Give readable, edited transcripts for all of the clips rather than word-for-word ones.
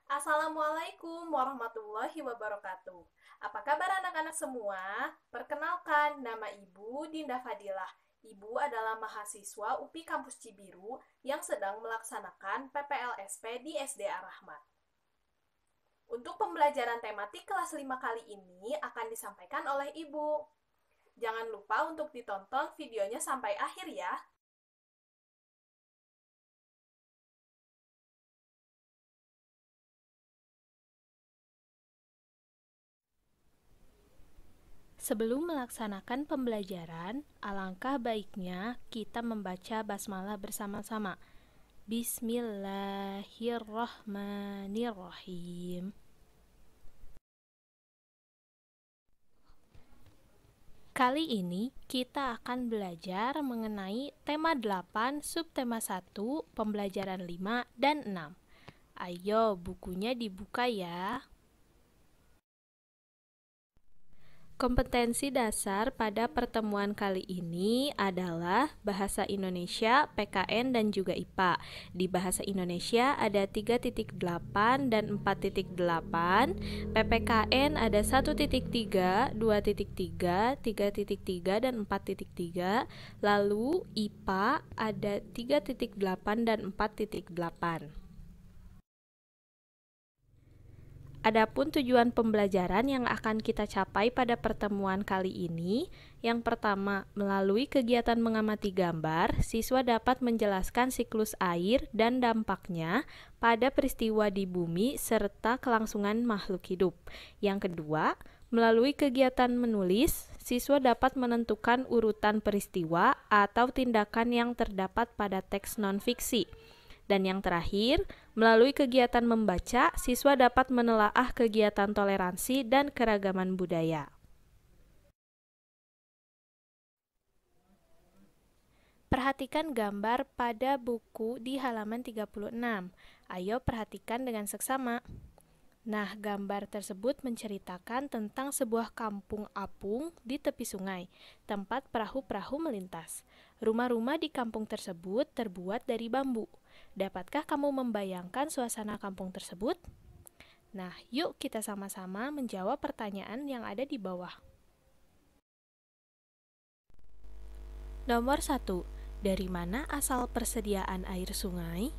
Assalamualaikum warahmatullahi wabarakatuh. Apa kabar anak-anak semua? Perkenalkan, nama Ibu Dinda Fadilah. Ibu adalah mahasiswa UPI Kampus Cibiru yang sedang melaksanakan PPLSP di SD Ar-Rahmat. Untuk pembelajaran tematik kelas 5 kali ini akan disampaikan oleh Ibu. Jangan lupa untuk ditonton videonya sampai akhir ya. Sebelum melaksanakan pembelajaran, alangkah baiknya kita membaca basmalah bersama-sama. Bismillahirrahmanirrahim. Kali ini kita akan belajar mengenai tema 8, subtema 1, pembelajaran 5 dan 6. Ayo, bukunya dibuka ya. Kompetensi dasar pada pertemuan kali ini adalah Bahasa Indonesia, PKN, dan juga IPA. Di Bahasa Indonesia ada 3.8 dan 4.8, PPKN ada 1.3, 2.3, 3.3, dan 4.3, lalu IPA ada 3.8 dan 4.8. Adapun tujuan pembelajaran yang akan kita capai pada pertemuan kali ini, yang pertama, melalui kegiatan mengamati gambar, siswa dapat menjelaskan siklus air dan dampaknya pada peristiwa di bumi serta kelangsungan makhluk hidup. Yang kedua, melalui kegiatan menulis, siswa dapat menentukan urutan peristiwa atau tindakan yang terdapat pada teks non-fiksi. Dan yang terakhir, melalui kegiatan membaca, siswa dapat menelaah kegiatan toleransi dan keragaman budaya. Perhatikan gambar pada buku di halaman 36. Ayo perhatikan dengan seksama. Nah, gambar tersebut menceritakan tentang sebuah kampung apung di tepi sungai, tempat perahu-perahu melintas. Rumah-rumah di kampung tersebut terbuat dari bambu. Dapatkah kamu membayangkan suasana kampung tersebut? Nah, yuk kita sama-sama menjawab pertanyaan yang ada di bawah. Nomor 1. Dari mana asal persediaan air sungai?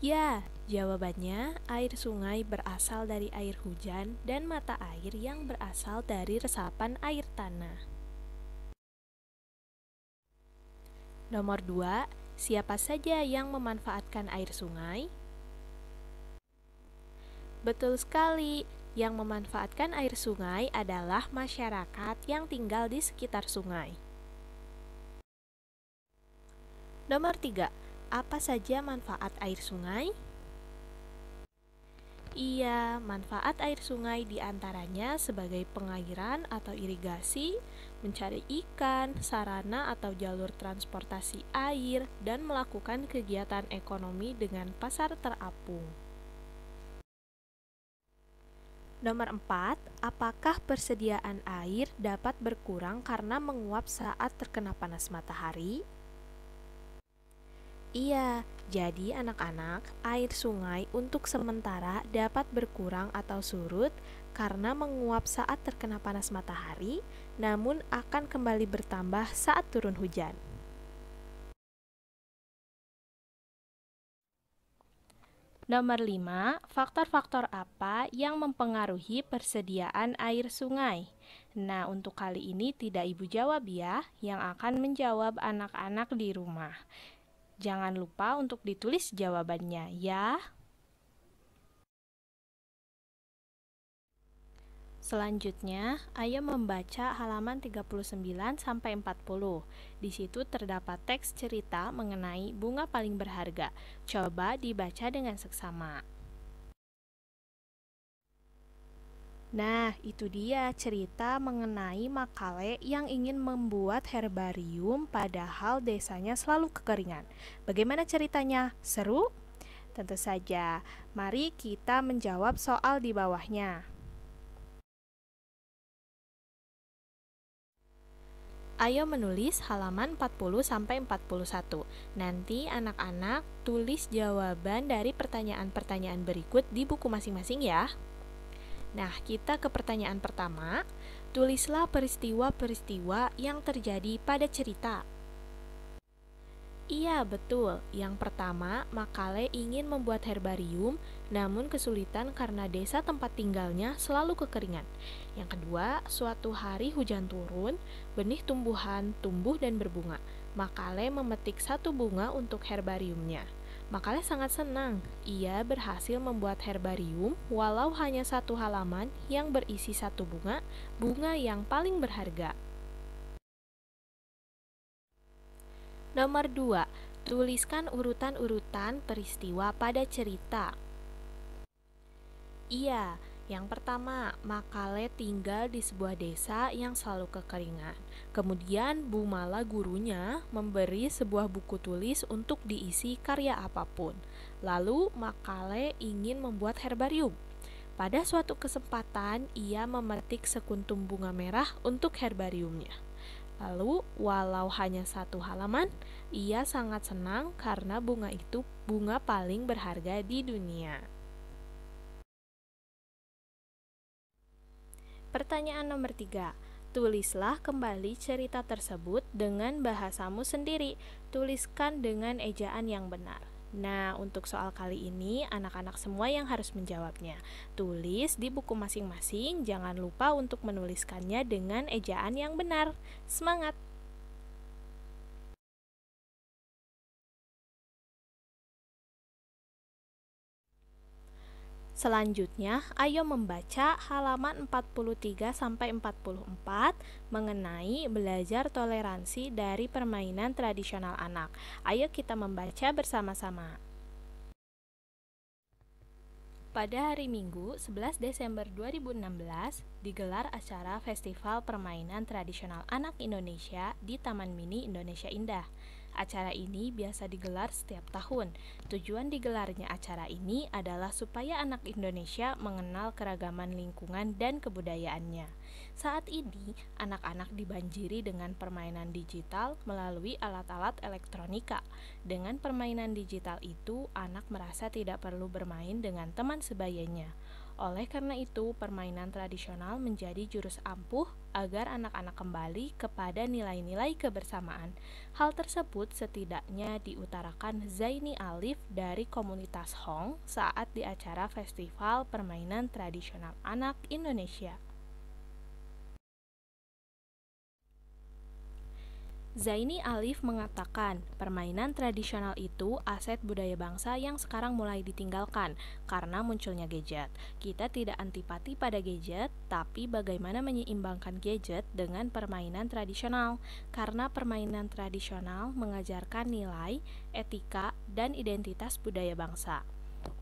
Ya, jawabannya air sungai berasal dari air hujan dan mata air yang berasal dari resapan air tanah. Nomor 2, siapa saja yang memanfaatkan air sungai? Betul sekali, yang memanfaatkan air sungai adalah masyarakat yang tinggal di sekitar sungai. Nomor 3, apa saja manfaat air sungai? Iya, manfaat air sungai diantaranya sebagai pengairan atau irigasi, mencari ikan, sarana atau jalur transportasi air, dan melakukan kegiatan ekonomi dengan pasar terapung. Nomor 4, apakah persediaan air dapat berkurang karena menguap saat terkena panas matahari? Iya, jadi anak-anak, air sungai untuk sementara dapat berkurang atau surut karena menguap saat terkena panas matahari, namun akan kembali bertambah saat turun hujan. Nomor 5, faktor-faktor apa yang mempengaruhi persediaan air sungai? Nah, untuk kali ini tidak Ibu jawab ya, yang akan menjawab anak-anak di rumah. Jangan lupa untuk ditulis jawabannya ya. Selanjutnya, ayo membaca halaman 39 sampai 40. Di situ terdapat teks cerita mengenai bunga paling berharga. Coba dibaca dengan seksama. Nah, itu dia cerita mengenai Makale yang ingin membuat herbarium padahal desanya selalu kekeringan. Bagaimana ceritanya? Seru? Tentu saja. Mari kita menjawab soal di bawahnya. Ayo menulis halaman 40-41. Nanti anak-anak tulis jawaban dari pertanyaan-pertanyaan berikut di buku masing-masing ya. Nah, kita ke pertanyaan pertama. Tulislah peristiwa-peristiwa yang terjadi pada cerita. Iya, betul. Yang pertama, Macaulay ingin membuat herbarium, namun kesulitan karena desa tempat tinggalnya selalu kekeringan. Yang kedua, suatu hari hujan turun, benih tumbuhan tumbuh dan berbunga. Macaulay memetik satu bunga untuk herbariumnya. Macaulay sangat senang. Ia berhasil membuat herbarium walau hanya satu halaman yang berisi satu bunga, bunga yang paling berharga. Nomor 2. Tuliskan urutan-urutan peristiwa pada cerita. Iya, yang pertama, Macaulay tinggal di sebuah desa yang selalu kekeringan. Kemudian, Bu Mala gurunya memberi sebuah buku tulis untuk diisi karya apapun. Lalu, Macaulay ingin membuat herbarium. Pada suatu kesempatan, ia memetik sekuntum bunga merah untuk herbariumnya. Lalu, walau hanya satu halaman, ia sangat senang karena bunga itu bunga paling berharga di dunia. Pertanyaan nomor 3. Tulislah kembali cerita tersebut dengan bahasamu sendiri. Tuliskan dengan ejaan yang benar. Nah, untuk soal kali ini, anak-anak semua yang harus menjawabnya. Tulis di buku masing-masing, jangan lupa untuk menuliskannya dengan ejaan yang benar. Semangat! Selanjutnya, ayo membaca halaman 43-44 mengenai belajar toleransi dari permainan tradisional anak. Ayo kita membaca bersama-sama. Pada hari Minggu, 11 Desember 2016, digelar acara Festival Permainan Tradisional Anak Indonesia di Taman Mini Indonesia Indah. Acara ini biasa digelar setiap tahun. Tujuan digelarnya acara ini adalah supaya anak Indonesia mengenal keragaman lingkungan dan kebudayaannya. Saat ini, anak-anak dibanjiri dengan permainan digital melalui alat-alat elektronika. Dengan permainan digital itu, anak merasa tidak perlu bermain dengan teman sebayanya. Oleh karena itu, permainan tradisional menjadi jurus ampuh agar anak-anak kembali kepada nilai-nilai kebersamaan. Hal tersebut setidaknya diutarakan Zaini Alif dari komunitas Hong saat di acara Festival Permainan Tradisional Anak Indonesia. Zaini Alif mengatakan, permainan tradisional itu aset budaya bangsa yang sekarang mulai ditinggalkan karena munculnya gadget. Kita tidak antipati pada gadget, tapi bagaimana menyeimbangkan gadget dengan permainan tradisional? Karena permainan tradisional mengajarkan nilai, etika, dan identitas budaya bangsa.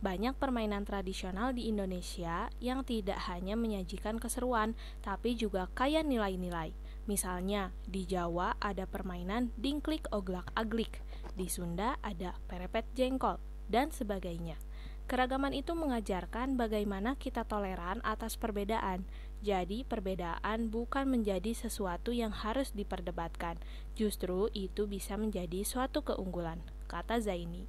Banyak permainan tradisional di Indonesia yang tidak hanya menyajikan keseruan, tapi juga kaya nilai-nilai. Misalnya, di Jawa ada permainan dingklik oglak aglik, di Sunda ada perepet jengkol, dan sebagainya. Keragaman itu mengajarkan bagaimana kita toleran atas perbedaan. Jadi, perbedaan bukan menjadi sesuatu yang harus diperdebatkan. Justru itu bisa menjadi suatu keunggulan, kata Zaini.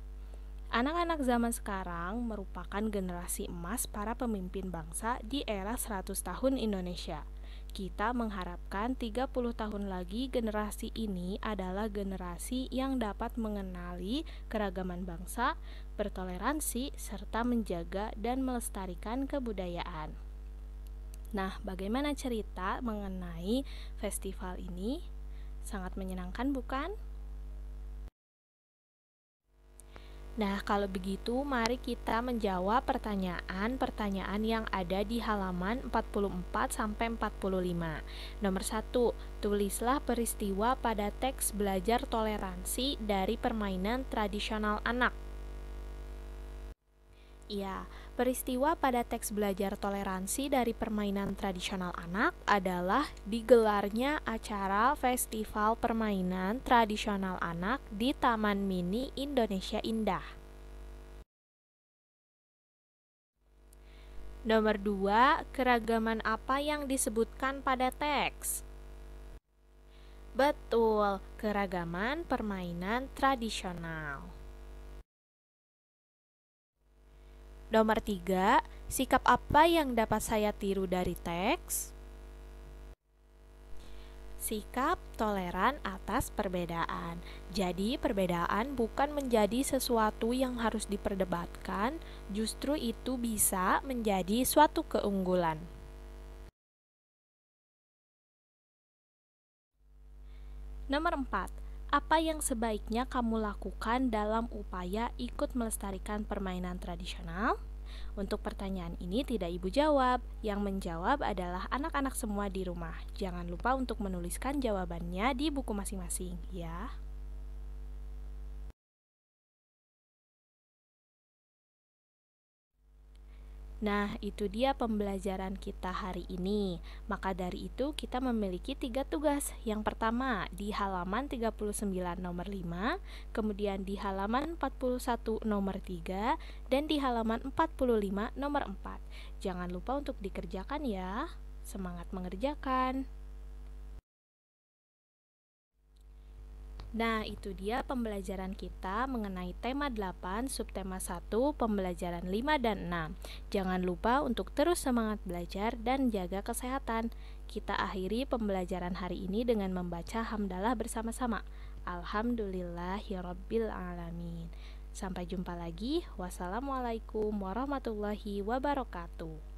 Anak-anak zaman sekarang merupakan generasi emas para pemimpin bangsa di era 100 tahun Indonesia. Kita mengharapkan 30 tahun lagi generasi ini adalah generasi yang dapat mengenali keragaman bangsa, bertoleransi, serta menjaga dan melestarikan kebudayaan. Nah, bagaimana cerita mengenai festival ini? Sangat menyenangkan, bukan? Nah, kalau begitu mari kita menjawab pertanyaan-pertanyaan yang ada di halaman 44-45. Nomor 1, tulislah peristiwa pada teks belajar toleransi dari permainan tradisional anak. Ya, peristiwa pada teks belajar toleransi dari permainan tradisional anak adalah digelarnya acara Festival Permainan Tradisional Anak di Taman Mini Indonesia Indah. Nomor 2, keragaman apa yang disebutkan pada teks? Betul, keragaman permainan tradisional. Nomor 3, sikap apa yang dapat saya tiru dari teks? Sikap toleran atas perbedaan. Jadi, perbedaan bukan menjadi sesuatu yang harus diperdebatkan, justru itu bisa menjadi suatu keunggulan. Nomor 4, apa yang sebaiknya kamu lakukan dalam upaya ikut melestarikan permainan tradisional? Untuk pertanyaan ini tidak ibu jawab, yang menjawab adalah anak-anak semua di rumah. Jangan lupa untuk menuliskan jawabannya di buku masing-masing, ya. Nah, itu dia pembelajaran kita hari ini. Maka dari itu kita memiliki 3 tugas. Yang pertama, di halaman 39 nomor 5, kemudian di halaman 41 nomor 3, dan di halaman 45 nomor 4. Jangan lupa untuk dikerjakan ya. Semangat mengerjakan. Nah, itu dia pembelajaran kita mengenai tema 8, subtema 1, pembelajaran 5 dan 6. Jangan lupa untuk terus semangat belajar dan jaga kesehatan. Kita akhiri pembelajaran hari ini dengan membaca hamdalah bersama-sama. Alhamdulillahirabbil alamin. Sampai jumpa lagi. Wassalamualaikum warahmatullahi wabarakatuh.